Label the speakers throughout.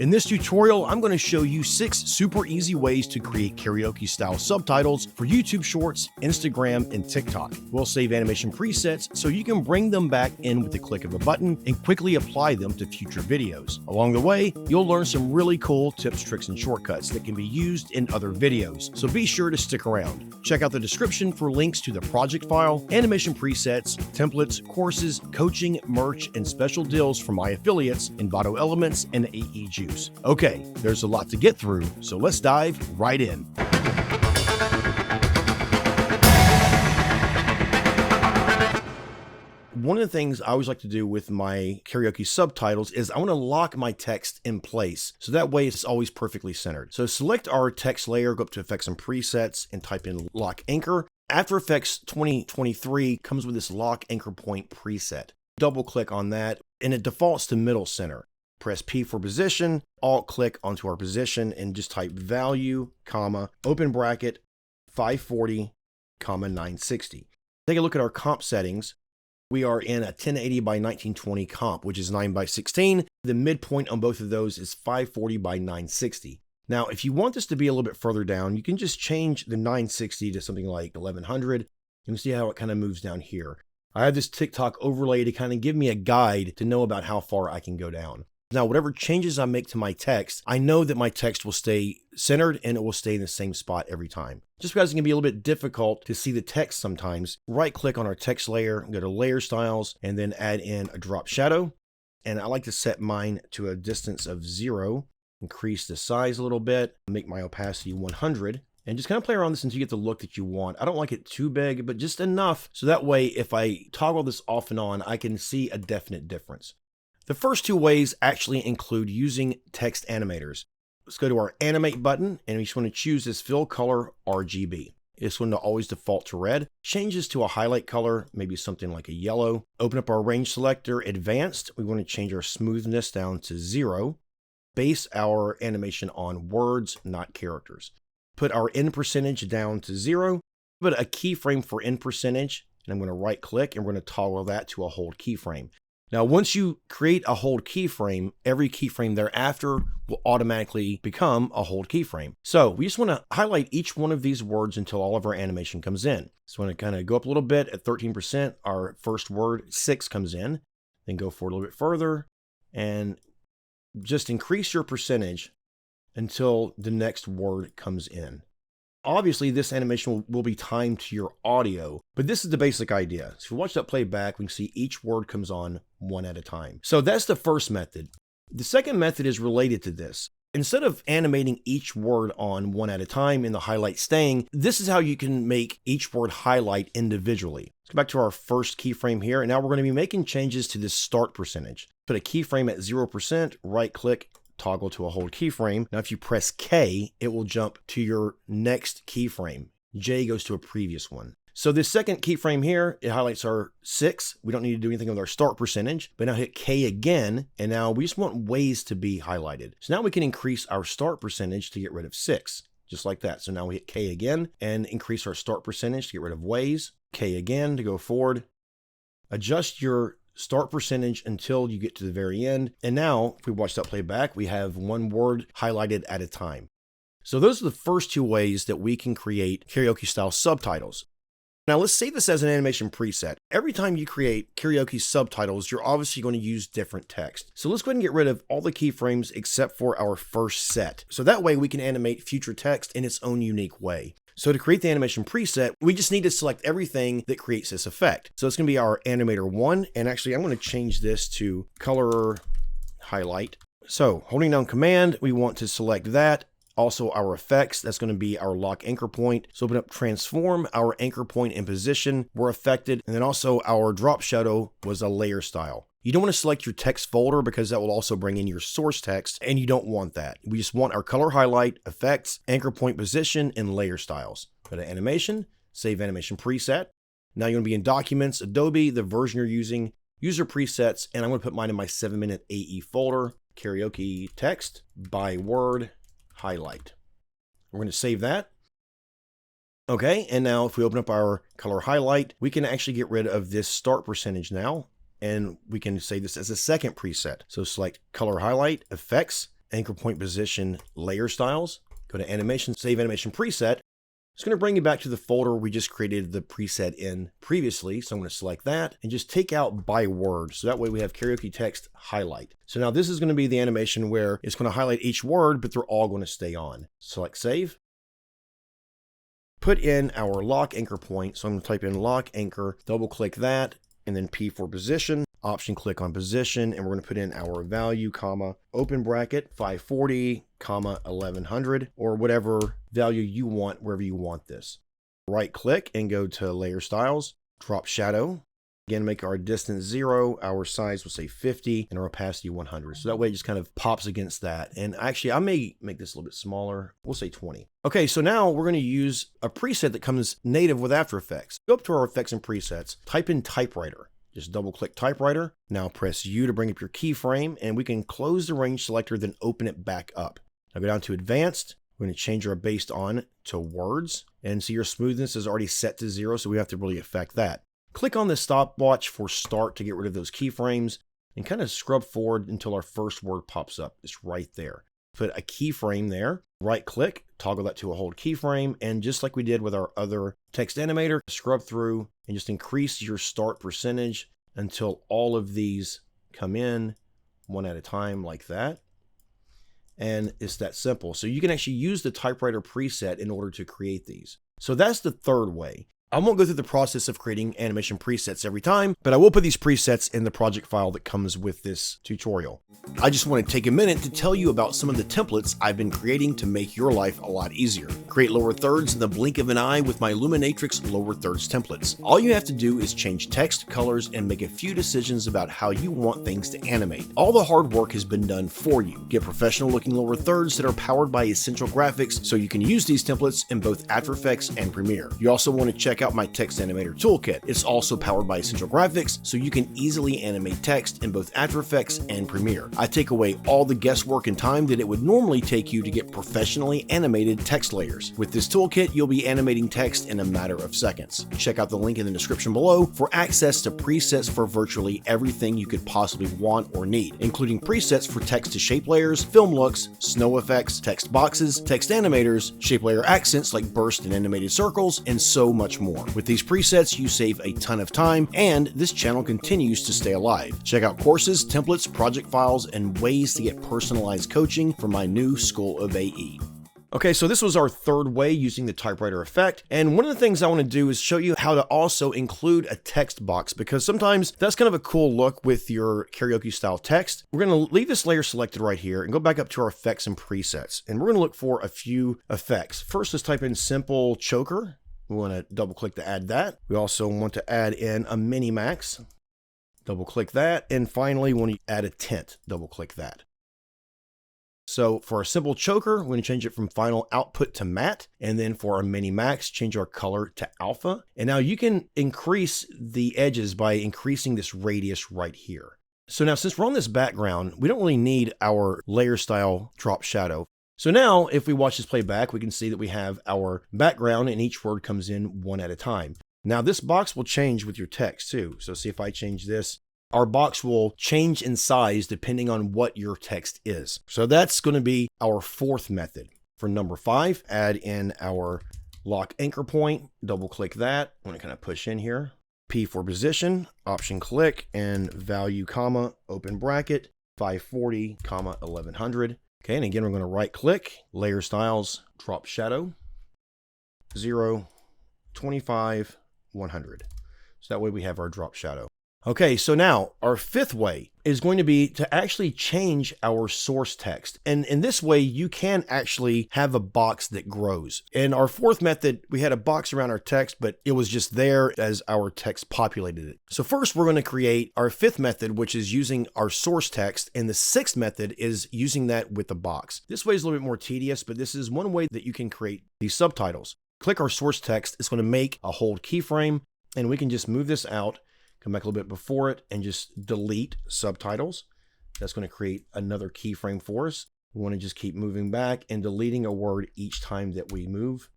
Speaker 1: In this tutorial, I'm going to show you 6 super easy ways to create karaoke style subtitles for YouTube Shorts, Instagram, and TikTok. We'll save animation presets so you can bring them back in with the click of a button and quickly apply them to future videos. Along the way, you'll learn some really cool tips, tricks, and shortcuts that can be used in other videos, so be sure to stick around. Check out the description for links to the project file, animation presets, templates, courses, coaching, merch, and special deals from my affiliates, ENVATO Elements and AE Juice. Okay, there's a lot to get through, so let's dive right in. One of the things I always like to do with my karaoke subtitles is I want to lock my text in place, so that way it's always perfectly centered. So select our text layer, go up to Effects and Presets, and type in Lock Anchor. After Effects 2023 comes with this Lock Anchor Point preset. Double click on that, and it defaults to Middle Center. Press P for position, alt-click onto our position, and just type value, comma, open bracket, 540, comma, 960. Take a look at our comp settings. We are in a 1080 by 1920 comp, which is 9 by 16. The midpoint on both of those is 540 by 960. Now, if you want this to be a little bit further down, you can just change the 960 to something like 1100. You can see how it kind of moves down here. I have this TikTok overlay to kind of give me a guide to know about how far I can go down. Now, whatever changes I make to my text, I know that my text will stay centered and it will stay in the same spot every time. Just because it can be a little bit difficult to see the text sometimes, right click on our text layer, go to Layer Styles, and then add in a drop shadow. And I like to set mine to a distance of 0, increase the size a little bit, make my opacity 100. And just kind of play around this until you get the look that you want. I don't like it too big, but just enough so that way if I toggle this off and on, I can see a definite difference. The first 2 ways actually include using text animators. Let's go to our Animate button, and we just want to choose this Fill Color RGB. This one will always default to red. Change this to a highlight color, maybe something like a yellow. Open up our Range Selector, Advanced. We want to change our smoothness down to 0. Base our animation on words, not characters. Put our end percentage down to 0. Put a keyframe for end percentage, and I'm going to right click and we're going to toggle that to a hold keyframe. Now, once you create a hold keyframe, every keyframe thereafter will automatically become a hold keyframe. So we just want to highlight each one of these words until all of our animation comes in. So want to kind of go up a little bit at 13%. Our first word, 6, comes in. Then go forward a little bit further and just increase your percentage until the next word comes in. Obviously, this animation will be timed to your audio, but this is the basic idea. So if you watch that play back, we can see each word comes on one at a time. So that's the first method. The second method is related to this. Instead of animating each word on one at a time and the highlight staying, this is how you can make each word highlight individually. Let's go back to our first keyframe here, and now we're going to be making changes to this start percentage. Put a keyframe at 0%, right click, toggle to a hold keyframe. Now, if you press K, it will jump to your next keyframe. J goes to a previous one. So this second keyframe here, it highlights our 6. We don't need to do anything with our start percentage, but now hit K again, and now we just want ways to be highlighted. So now we can increase our start percentage to get rid of 6, just like that. So now we hit K again and increase our start percentage to get rid of ways. K again to go forward. Adjust your start percentage until you get to the very end. And now, if we watch that play back, we have one word highlighted at a time. So those are the first 2 ways that we can create karaoke style subtitles. Now let's save this as an animation preset. Every time you create karaoke subtitles, you're obviously going to use different text. So let's go ahead and get rid of all the keyframes except for our first set. So that way we can animate future text in its own unique way. So to create the animation preset, we just need to select everything that creates this effect. So it's going to be our Animator 1, and actually I'm going to change this to Color Highlight. So holding down Command, we want to select that. Also our effects, that's going to be our Lock Anchor Point. So open up Transform, our anchor point and position were affected, and then also our drop shadow was a layer style. You don't want to select your text folder because that will also bring in your source text, and you don't want that. We just want our color highlight, effects, anchor point position, and layer styles. Go to Animation, Save Animation Preset. Now you're going to be in Documents, Adobe, the version you're using, User Presets, and I'm going to put mine in my 7-minute AE folder, Karaoke Text, by Word, Highlight. We're going to save that. Okay, and now if we open up our color highlight, we can actually get rid of this start percentage now. And we can save this as a second preset. So select Color Highlight, Effects, anchor point position, layer styles, go to animation, save animation preset. It's going to bring you back to the folder we just created the preset in previously. So I'm going to select that and just take out by word. So that way we have karaoke text highlight. So now this is going to be the animation where it's going to highlight each word, but they're all going to stay on. Select save. Put in our lock anchor point. So I'm going to type in lock anchor, double click that, and then P for position. Option click on position, and we're going to put in our value, comma, open bracket, 540, comma, 1100, or whatever value you want, wherever you want this. Right click and go to layer styles, drop shadow. Again, make our distance 0, our size will say 50, and our opacity 100. So that way it just kind of pops against that. And actually, I may make this a little bit smaller. We'll say 20. Okay, so now we're going to use a preset that comes native with After Effects. Go up to our effects and presets, type in Typewriter. Just double click Typewriter. Now press U to bring up your keyframe, and we can close the range selector, then open it back up. Now go down to Advanced. We're going to change our based on to words, and see your smoothness is already set to 0, so we have to really affect that. Click on the stopwatch for start to get rid of those keyframes, and kind of scrub forward until our first word pops up. It's right there. Put a keyframe there, right click, toggle that to a hold keyframe, and just like we did with our other text animator, scrub through and just increase your start percentage until all of these come in one at a time like that. And it's that simple. So you can actually use the Typewriter preset in order to create these. So that's the third way. I won't go through the process of creating animation presets every time, but I will put these presets in the project file that comes with this tutorial. I just want to take a minute to tell you about some of the templates I've been creating to make your life a lot easier. Create lower thirds in the blink of an eye with my Luminatrix lower thirds templates. All you have to do is change text, colors, and make a few decisions about how you want things to animate. All the hard work has been done for you. Get professional looking lower thirds that are powered by Essential Graphics so you can use these templates in both After Effects and Premiere. You also want to check out my Text Animator Toolkit. It's also powered by Essential Graphics, so you can easily animate text in both After Effects and Premiere. I take away all the guesswork and time that it would normally take you to get professionally animated text layers. With this toolkit, you'll be animating text in a matter of seconds. Check out the link in the description below for access to presets for virtually everything you could possibly want or need, including presets for text to shape layers, film looks, snow effects, text boxes, text animators, shape layer accents like burst and animated circles, and so much more. With these presets, you save a ton of time, and this channel continues to stay alive. Check out courses, templates, project files, and ways to get personalized coaching from my new School of AE. Okay, so this was our third way using the Typewriter effect, and one of the things I want to do is show you how to also include a text box, because sometimes that's kind of a cool look with your karaoke style text. We're going to leave this layer selected right here and go back up to our effects and presets, and we're going to look for a few effects. First, let's type in simple choker. We want to double click to add that. We also want to add in a mini max. Double click that. And finally, we want to add a tint. Double click that. So for our simple choker, we're going to change it from final output to matte. And then for our mini max, change our color to alpha. And now you can increase the edges by increasing this radius right here. So now since we're on this background, we don't really need our layer style drop shadow. So now if we watch this play back, we can see that we have our background and each word comes in one at a time. Now this box will change with your text too. So see if I change this, our box will change in size depending on what your text is. So that's going to be our fourth method. For number 5, add in our lock anchor point, double click that. I'm going to kind of push in here. P for position, option click, and value, comma, open bracket, 540, comma, 1100. Okay, and again, we're going to right click, layer styles, drop shadow, 0, 25, 100. So that way we have our drop shadow. Okay, so now our fifth way is going to be to actually change our source text. And in this way, you can actually have a box that grows. In our fourth method, we had a box around our text, but it was just there as our text populated it. So first, we're going to create our fifth method, which is using our source text. And the sixth method is using that with the box. This way is a little bit more tedious, but this is one way that you can create these subtitles. Click our source text. It's going to make a hold keyframe, and we can just move this out. Come back a little bit before it and just delete subtitles. That's going to create another keyframe for us. We want to just keep moving back and deleting a word each time that we move.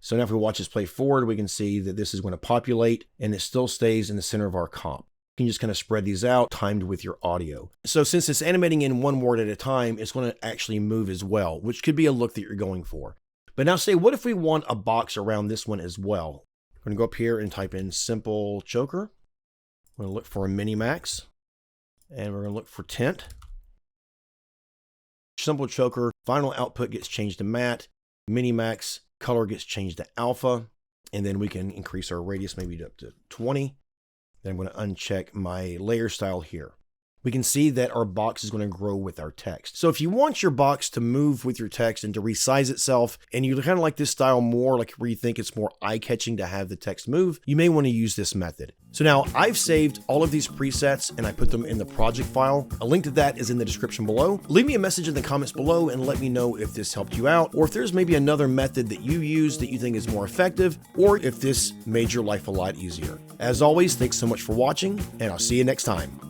Speaker 1: So now if we watch this play forward, we can see that this is going to populate and it still stays in the center of our comp. You can just kind of spread these out, timed with your audio. So since it's animating in one word at a time, it's going to actually move as well, which could be a look that you're going for. But now say, what if we want a box around this one as well? We're going to go up here and type in simple choker. We're going to look for a mini-max, and we're going to look for tint. Simple choker, final output gets changed to matte. Mini-max, color gets changed to alpha. And then we can increase our radius maybe up to 20. Then I'm going to uncheck my layer style here. We can see that our box is going to grow with our text. So if you want your box to move with your text and to resize itself, and you kind of like this style more, like where you think it's more eye-catching to have the text move, you may want to use this method. So now I've saved all of these presets and I put them in the project file. A link to that is in the description below. Leave me a message in the comments below and let me know if this helped you out, or if there's maybe another method that you use that you think is more effective, or if this made your life a lot easier. As always, thanks so much for watching, and I'll see you next time.